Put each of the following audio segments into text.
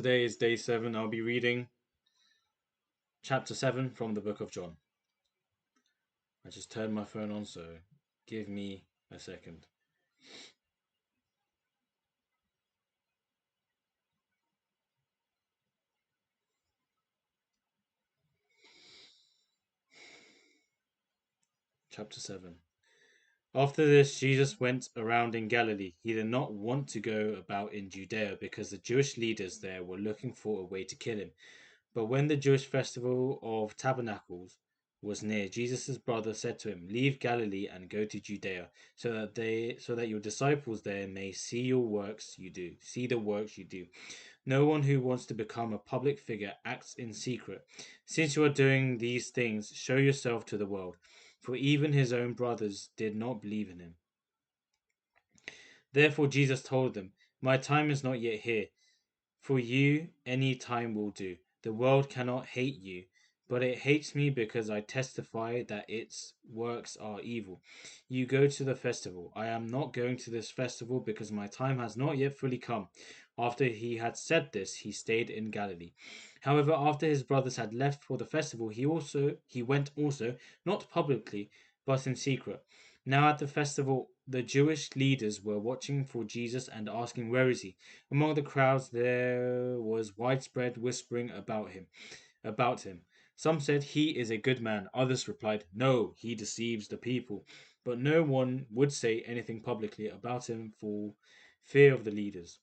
Today is day 7. I'll be reading chapter 7 from the book of John. I just turned my phone on, so give me a second. Chapter 7. After this, Jesus went around in Galilee. He did not want to go about in Judea because the Jewish leaders there were looking for a way to kill him. But when the Jewish festival of tabernacles was near, Jesus' brother said to him, "Leave Galilee and go to Judea, so that your disciples there may see the works you do. No one who wants to become a public figure acts in secret. Since you are doing these things, show yourself to the world." For even his own brothers did not believe in him. Therefore Jesus told them, "My time is not yet here. For you, any time will do. The world cannot hate you, but it hates me because I testify that its works are evil. You go to the festival. I am not going to this festival because my time has not yet fully come." After he had said this, he stayed in Galilee. However, after his brothers had left for the festival, he went also, not publicly, but in secret. Now at the festival, the Jewish leaders were watching for Jesus and asking, "Where is he?" Among the crowds there was widespread whispering about him. Some said, "He is a good man." Others replied, "No, he deceives the people." But no one would say anything publicly about him for fear of the leaders.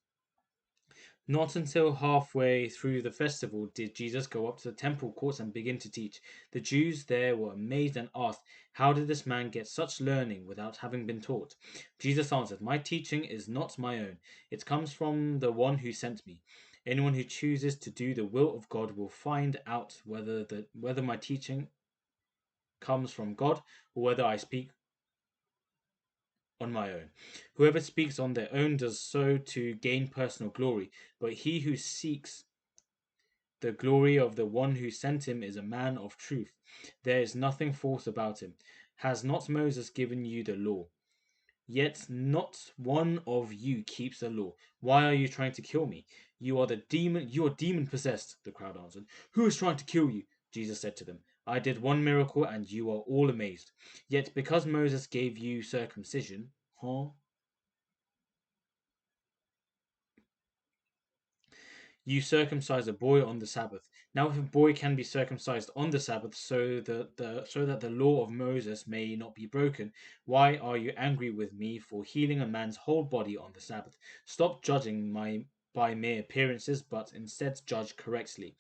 Not until halfway through the festival did Jesus go up to the temple courts and begin to teach. The Jews there were amazed and asked, "How did this man get such learning without having been taught?" Jesus answered, "My teaching is not my own. It comes from the one who sent me. Anyone who chooses to do the will of God will find out whether my teaching comes from God or whether I speak on my own. Whoever speaks on their own does so to gain personal glory, but he who seeks the glory of the one who sent him is a man of truth. There is nothing false about him. Has not Moses given you the law? Yet not one of you keeps the law. Why are you trying to kill me? You are demon possessed, the crowd answered. Who is trying to kill you? Jesus said to them, "I did one miracle and you are all amazed. Yet because Moses gave you circumcision, you circumcise a boy on the Sabbath. Now, if a boy can be circumcised on the Sabbath, so that the law of Moses may not be broken, why are you angry with me for healing a man's whole body on the Sabbath? Stop judging by mere appearances, but instead judge correctly."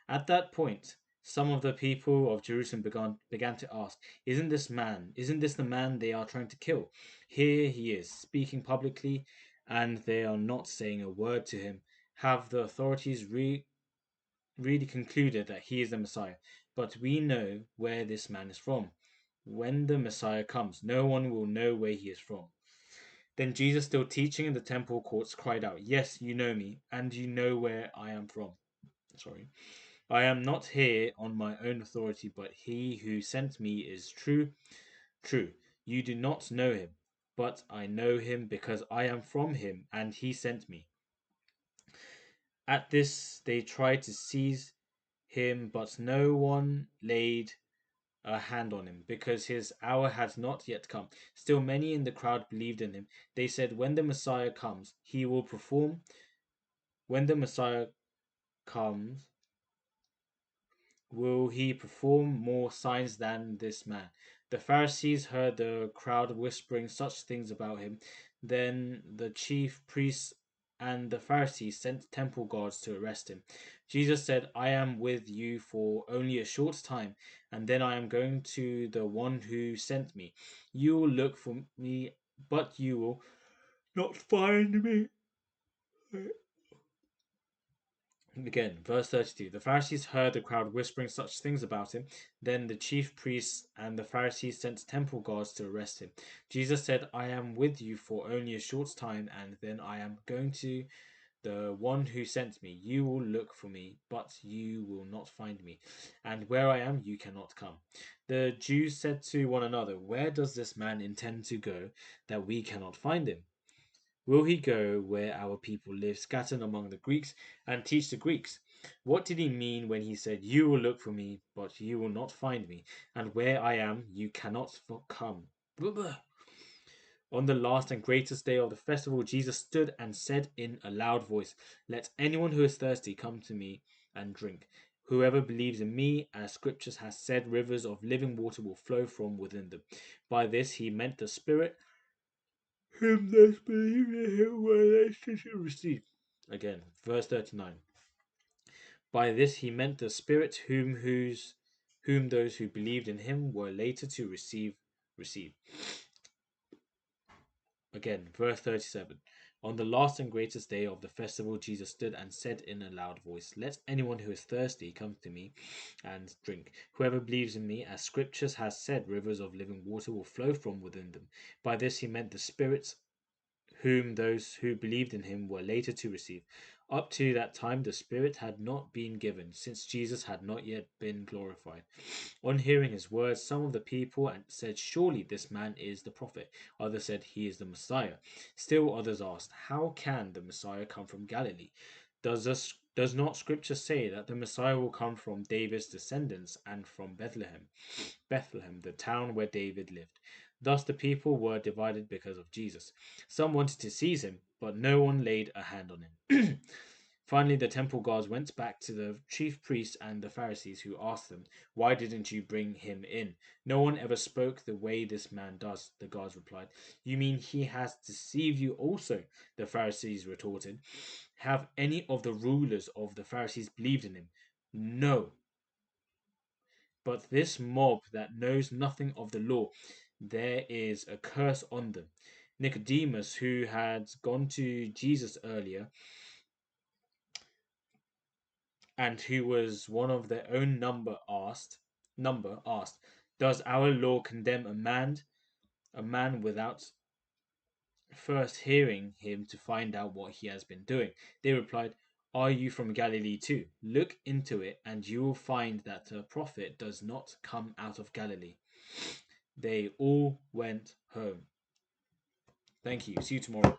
At that point, some of the people of Jerusalem began to ask, Isn't this the man they are trying to kill? Here he is, speaking publicly, and they are not saying a word to him. Have the authorities really concluded that he is the Messiah? But we know where this man is from. When the Messiah comes, no one will know where he is from. Then Jesus, still teaching in the temple courts, cried out, "Yes, you know me, and you know where I am from. Sorry. I am not here on my own authority, but he who sent me is true. True. You do not know him, but I know him because I am from him, and he sent me." At this, they tried to seize him, but no one laid a hand on him because his hour had not yet come. Still, many in the crowd believed in him. They said, "When the Messiah comes, he will perform. When the Messiah comes, will he perform more signs than this man?" The Pharisees heard the crowd whispering such things about him. Then the chief priests and the Pharisees sent temple guards to arrest him. Jesus said, "I am with you for only a short time, and then I am going to the one who sent me. You will look for me, but you will not find me." Again, verse 32. The Pharisees heard the crowd whispering such things about him. Then the chief priests and the Pharisees sent temple guards to arrest him. Jesus said, "I am with you for only a short time, and then I am going to the one who sent me. You will look for me, but you will not find me. And where I am, you cannot come." The Jews said to one another, "Where does this man intend to go that we cannot find him? Will he go where our people live, scattered among the Greeks, and teach the Greeks? What did he mean when he said, You will look for me, but you will not find me, and where I am, you cannot come? Blah, blah. On the last and greatest day of the festival, Jesus stood and said in a loud voice, Let anyone who is thirsty come to me and drink. Whoever believes in me, as scriptures has said, rivers of living water will flow from within them. By this he meant the Spirit, whom those believe in him were later to receive. Again, verse 39. By this he meant the Spirit, whom those who believed in him were later to receive. Again, verse 37. On the last and greatest day of the festival, Jesus stood and said in a loud voice, Let anyone who is thirsty come to me and drink. Whoever believes in me, as scriptures has said, rivers of living water will flow from within them. By this he meant the Spirit, whom those who believed in him were later to receive. Up to that time, the Spirit had not been given, since Jesus had not yet been glorified. On hearing his words, some of the people said, Surely this man is the prophet. Others said, He is the Messiah. Still others asked, How can the Messiah come from Galilee? Does not Scripture say that the Messiah will come from David's descendants and from Bethlehem, the town where David lived? Thus the people were divided because of Jesus. Some wanted to seize him, but no one laid a hand on him. Finally, the temple guards went back to the chief priests and the Pharisees, who asked them, Why didn't you bring him in? No one ever spoke the way this man does, the guards replied. You mean he has deceived you also? The Pharisees retorted. Have any of the rulers of the Pharisees believed in him? No. But this mob that knows nothing of the law, there is a curse on them. Nicodemus, who had gone to Jesus earlier, and who was one of their own number asked, Does our law condemn a man without first hearing him to find out what he has been doing? They replied, Are you from Galilee too? Look into it, and you will find that a prophet does not come out of Galilee. They all went home. Thank you. See you tomorrow.